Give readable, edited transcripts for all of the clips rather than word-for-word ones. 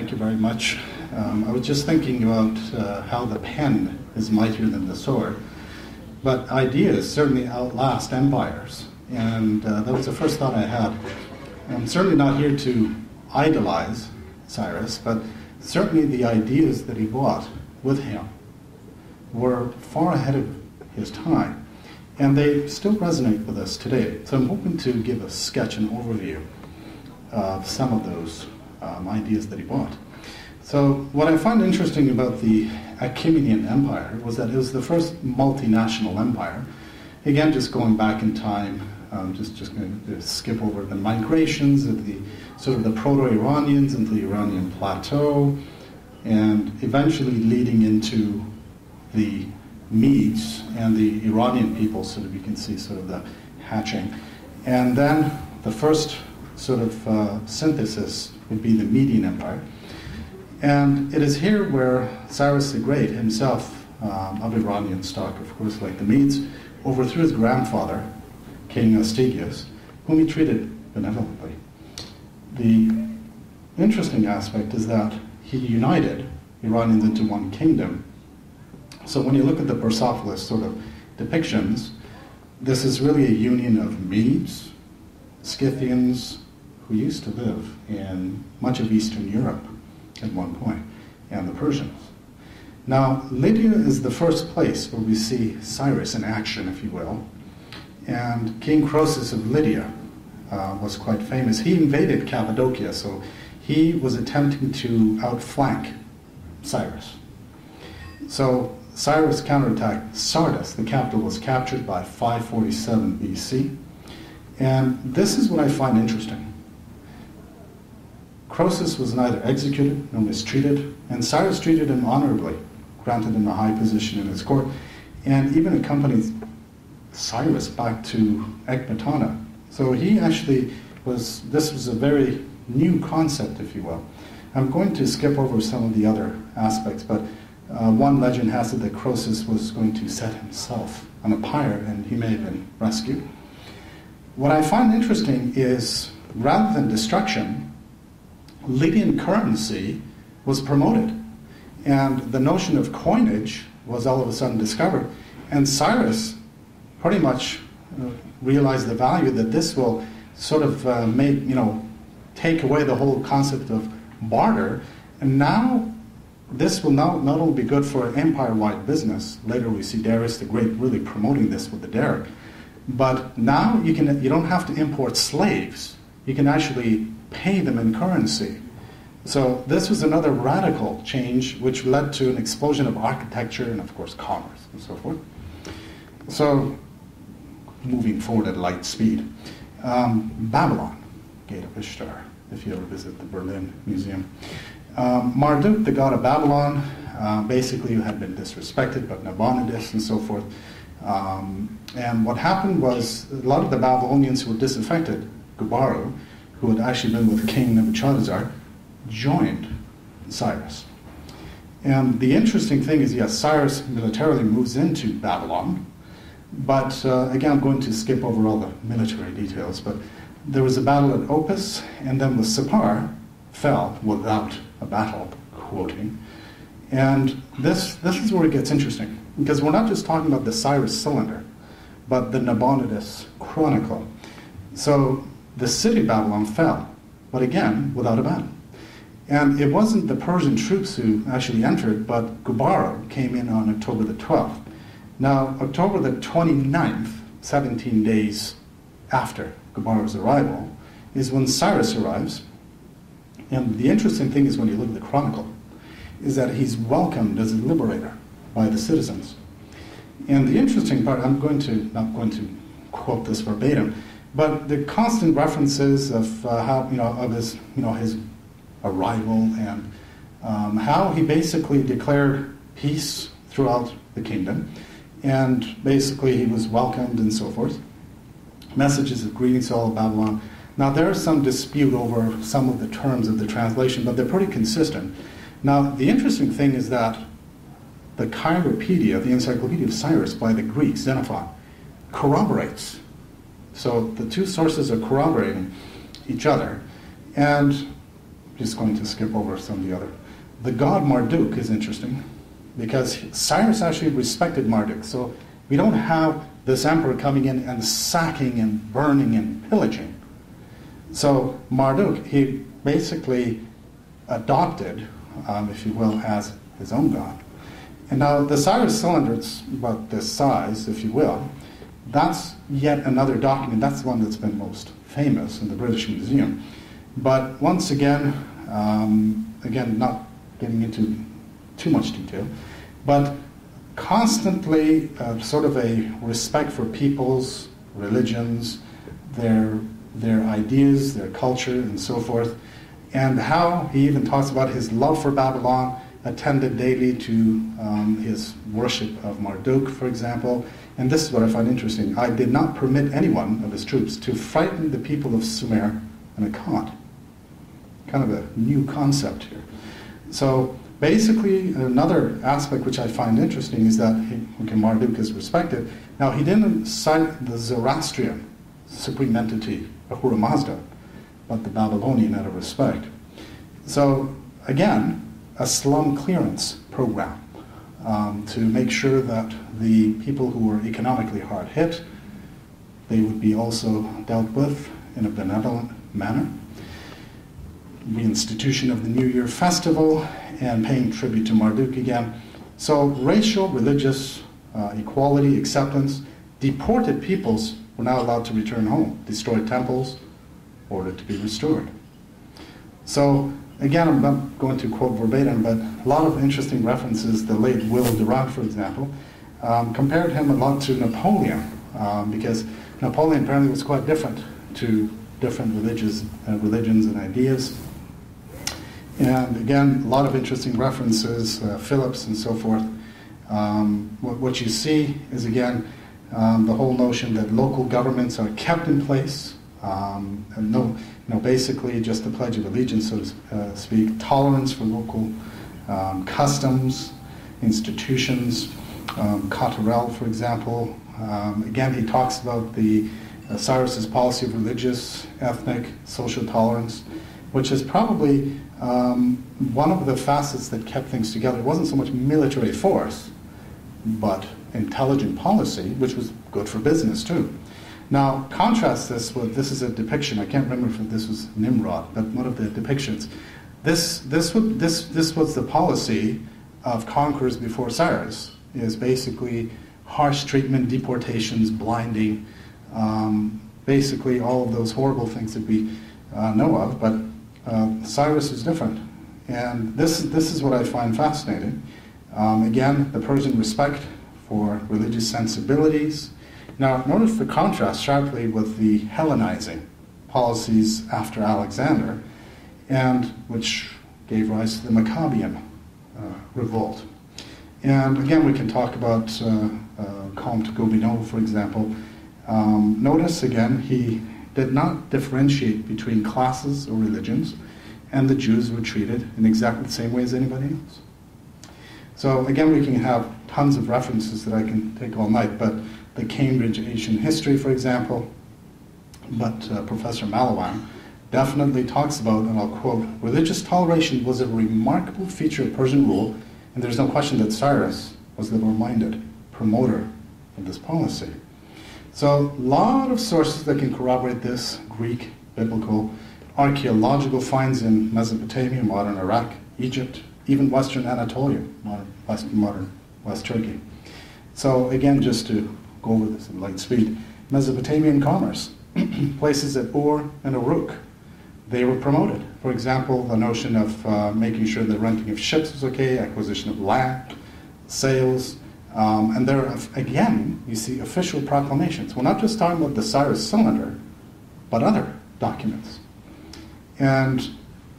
Thank you very much. I was just thinking about how the pen is mightier than the sword, but ideas certainly outlast empires, and that was the first thought I had. I'm certainly not here to idolize Cyrus, but certainly the ideas that he brought with him were far ahead of his time, and they still resonate with us today. So I'm hoping to give a sketch, an overview of some of those ideas that he brought. So what I find interesting about the Achaemenid Empire was that it was the first multinational empire. Again, just going back in time, just going to skip over the migrations of the sort of the Proto-Iranians into the Iranian plateau, and eventually leading into the Medes and the Iranian people, sort of you can see sort of the hatching. And then the first sort of synthesis would be the Median Empire. And it is here where Cyrus the Great himself, of Iranian stock, of course, like the Medes, overthrew his grandfather, King Astyages, whom he treated benevolently. The interesting aspect is that he united Iranians into one kingdom. So when you look at the Persepolis sort of depictions, this is really a union of Medes, Scythians, who used to live in much of Eastern Europe at one point, and the Persians. Now, Lydia is the first place where we see Cyrus in action, if you will. And King Croesus of Lydia was quite famous. He invaded Cappadocia, so he was attempting to outflank Cyrus. So Cyrus counterattacked Sardis. The capital was captured by 547 BC. And this is what I find interesting. Croesus was neither executed nor mistreated, and Cyrus treated him honorably, granted him a high position in his court, and even accompanied Cyrus back to Ecbatana. So he actually this was a very new concept, if you will. I'm going to skip over some of the other aspects, but one legend has it that Croesus was going to set himself on a pyre, and he may have been rescued. What I find interesting is, rather than destruction, Lydian currency was promoted, and the notion of coinage was all of a sudden discovered, and Cyrus pretty much realized the value that this will sort of take away the whole concept of barter, and now this will not only be good for empire-wide business. Later we see Darius the Great really promoting this with the Daric, but now you don't have to import slaves. You can actually pay them in currency. So this was another radical change which led to an explosion of architecture and, of course, commerce and so forth. So moving forward at light speed. Babylon, Gate of Ishtar, if you ever visit the Berlin Museum. Marduk, the god of Babylon, basically had been disrespected, but Nabonidus and so forth. And what happened was a lot of the Babylonians who were disaffected, Gubaru, who had actually been with King Nebuchadnezzar, joined Cyrus. And the interesting thing is, yes, Cyrus militarily moves into Babylon, but again, I'm going to skip over all the military details, but there was a battle at Opis, and then the Sippar fell without a battle, quoting. And this is where it gets interesting, because we're not just talking about the Cyrus cylinder, but the Nabonidus chronicle. So the city of Babylon fell, but again, without a battle. And it wasn't the Persian troops who actually entered, but Gubaru came in on October the 12th. Now, October the 29th, 17 days after Gubaru's arrival, is when Cyrus arrives. And the interesting thing is, when you look at the chronicle, is that he's welcomed as a liberator by the citizens. And the interesting part, not going to quote this verbatim, but the constant references of how of his arrival and how he basically declared peace throughout the kingdom, and basically he was welcomed and so forth. Messages of greetings to all of Babylon. Now there is some dispute over some of the terms of the translation, but they're pretty consistent. Now the interesting thing is that the Chiropedia, the Encyclopedia of Cyrus by the Greeks, Xenophon, corroborates. So the two sources are corroborating each other. And just going to skip over some of the other. The god Marduk is interesting because Cyrus actually respected Marduk. So we don't have this emperor coming in and sacking and burning and pillaging. So Marduk, he basically adopted, if you will, as his own god. And now the Cyrus cylinder, it's about this size, if you will. That's yet another document. That's the one that's been most famous in the British Museum. But once again, not getting into too much detail, but constantly sort of a respect for peoples, religions, their ideas, their culture, and so forth, and how he even talks about his love for Babylon, attended daily to his worship of Marduk, for example. And this is what I find interesting. I did not permit anyone of his troops to frighten the people of Sumer and Akkad. Kind of a new concept here. So basically, another aspect which I find interesting is that Marduk is respected. Now, he didn't cite the Zoroastrian supreme entity, Ahura Mazda, but the Babylonian out of respect. So, again, a slum clearance program to make sure that the people who were economically hard hit, they would be also dealt with in a benevolent manner. The institution of the New Year festival and paying tribute to Marduk again. So racial, religious equality, acceptance, deported peoples were now allowed to return home, destroyed temples, ordered to be restored. So again, I'm not going to quote verbatim, but a lot of interesting references. The late Will Durant, for example, compared him a lot to Napoleon, because Napoleon apparently was quite different to different religions and ideas. And again, a lot of interesting references, Phillips and so forth. What you see is, again, the whole notion that local governments are kept in place, and basically just the Pledge of Allegiance, so to speak, tolerance for local customs, institutions, Cotterell, for example. Again, he talks about Cyrus's policy of religious, ethnic, social tolerance, which is probably one of the facets that kept things together. It wasn't so much military force, but intelligent policy, which was good for business too. Now, contrast this with, this is a depiction, I can't remember if this was Nimrod, but one of the depictions. This was the policy of conquerors before Cyrus, is basically harsh treatment, deportations, blinding, basically all of those horrible things that we know of, but Cyrus is different. And this is what I find fascinating. Again, the Persian respect for religious sensibilities. Now, notice the contrast sharply with the Hellenizing policies after Alexander, and which gave rise to the Maccabean revolt. And again, we can talk about Comte Gobineau, for example. Notice again, he did not differentiate between classes or religions, and the Jews were treated in exactly the same way as anybody else. So again, we can have tons of references that I can take all night, but the Cambridge Asian History, for example, but Professor Malawan definitely talks about, and I'll quote, religious toleration was a remarkable feature of Persian rule, and there's no question that Cyrus was the liberal-minded promoter of this policy. So a lot of sources that can corroborate this: Greek, biblical, archaeological finds in Mesopotamia, modern Iraq, Egypt, even Western Anatolia, modern West Turkey. So again, just to go over this in light speed, Mesopotamian commerce, places at Ur and Uruk, they were promoted. For example, the notion of making sure the renting of ships was okay, acquisition of land, sales, and there, again, you see official proclamations. We're not just talking about the Cyrus cylinder, but other documents. And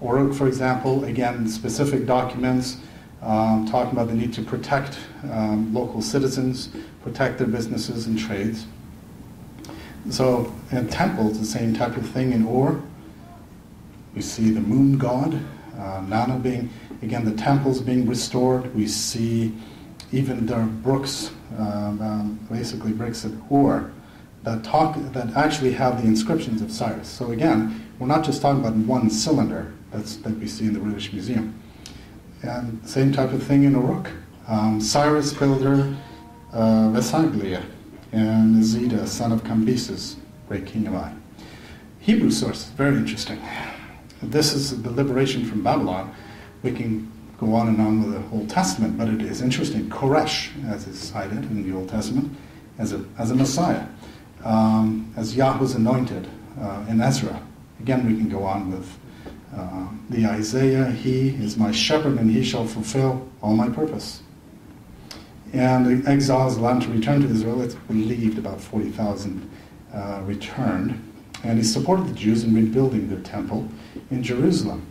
Uruk, for example, again, specific documents talking about the need to protect local citizens, protect their businesses and trades. So in temples, the same type of thing in Ur. We see the moon god, Nana, being, again, the temples being restored. We see even there are brooks, basically bricks at Ur, that actually have the inscriptions of Cyrus. So again, we're not just talking about one cylinder, that we see in the British Museum. And same type of thing in Uruk. Cyrus built her Vesaglia, and Azida, son of Cambyses, great king of Ai. Hebrew source, very interesting. This is the liberation from Babylon. We can go on and on with the Old Testament, but it is interesting. Koresh, as is cited in the Old Testament, as a Messiah, as Yahweh's anointed in Ezra. Again, we can go on with the Isaiah, he is my shepherd and he shall fulfill all my purpose. And the exiles allowed to return to Israel. It's believed about 40,000 returned. And he supported the Jews in rebuilding the temple in Jerusalem.